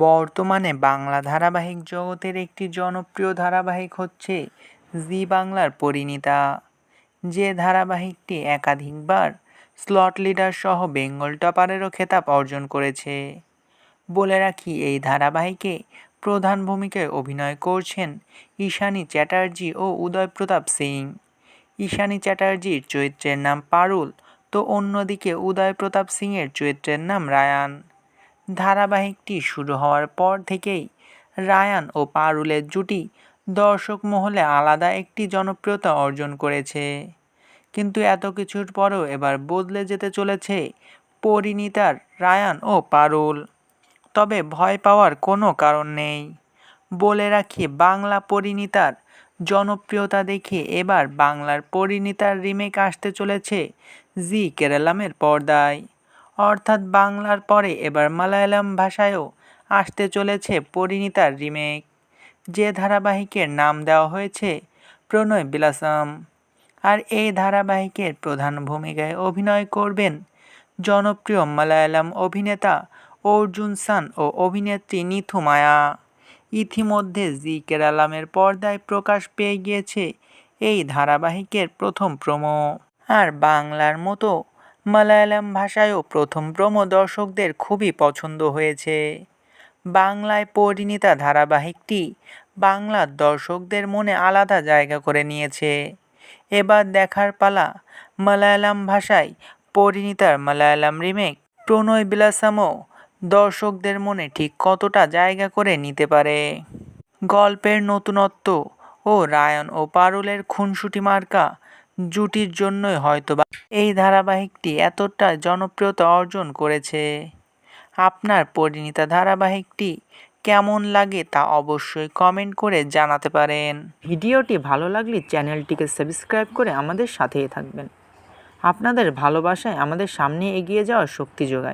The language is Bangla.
বর্তমানে বাংলা ধারাবাহিক জগতের একটি জনপ্রিয় ধারাবাহিক হচ্ছে জি বাংলার পরিণীতা। যে ধারাবাহিকটি একাধিকবার স্লট লিডার সহ বেঙ্গল টপারেরও খেতাব অর্জন করেছে। বলে রাখি, এই ধারাবাহিকে প্রধান ভূমিকায় অভিনয় করছেন ঈশানী চ্যাটার্জি ও উদয় প্রতাপ সিং। ঈশানী চ্যাটার্জির চরিত্রের নাম পারুল, তো অন্যদিকে উদয় প্রতাপ সিংয়ের চরিত্রের নাম রায়ান। ধারাবাহিকটি শুরু হওয়ার পর থেকেই রায়ান ও পারুলের জুটি দর্শক মহলে আলাদা একটি জনপ্রিয়তা অর্জন করেছে। কিন্তু এত কিছুর পরেও এবার বদলে যেতে চলেছে পরিণীতার রায়ান ও পারুল। তবে ভয় পাওয়ার কোনো কারণ নেই। বলে রাখি, বাংলা পরিণীতার জনপ্রিয়তা দেখে এবার বাংলার পরিণীতার রিমেক আসতে চলেছে জি কেরালামের পর্দায়। অর্থাৎ বাংলার পরে এবার মালায়ালাম ভাষায়ও আসতে চলেছে পরিণীতার রিমেক, যে ধারাবাহিকের নাম দেওয়া হয়েছে প্রণয় বিলাসম। আর এই ধারাবাহিকের প্রধান ভূমিকায় অভিনয় করবেন জনপ্রিয় মালায়ালাম অভিনেতা অর্জুন সান ও অভিনেত্রী নিথু মায়া। ইতিমধ্যে জি কেরালামের পর্দায় প্রকাশ পেয়ে গিয়েছে এই ধারাবাহিকের প্রথম প্রোমো। আর বাংলার মতো মালায়ালাম ভাষায়ও প্রথম প্রোমো দর্শকদের খুবই পছন্দ হয়েছে। বাংলায় পরিণীতা ধারাবাহিকটি বাংলার দর্শকদের মনে আলাদা জায়গা করে নিয়েছে। এবার দেখার পালা মালায়ালাম ভাষায় পরিণীতার মালায়ালাম রিমেক প্রণয় বিলাসমও দর্শকদের মনে ঠিক কতটা জায়গা করে নিতে পারে। গল্পের নতুনত্ব ও রায়ান ও পারুলের খুনসুটি মার্কা জুটির জন্যই হয়তোবা এই ধারাবাহিকটি এতটা জনপ্রিয়তা অর্জন করেছে। আপনার পরিণীতা ধারাবাহিকটি কেমন লাগে তা অবশ্যই কমেন্ট করে জানাতে পারেন। ভিডিওটি ভালো লাগলে চ্যানেলটিকে সাবস্ক্রাইব করে আমাদের সাথেই থাকবেন। আপনাদের ভালোবাসায় আমাদের সামনে এগিয়ে যাওয়ার শক্তি যোগায়।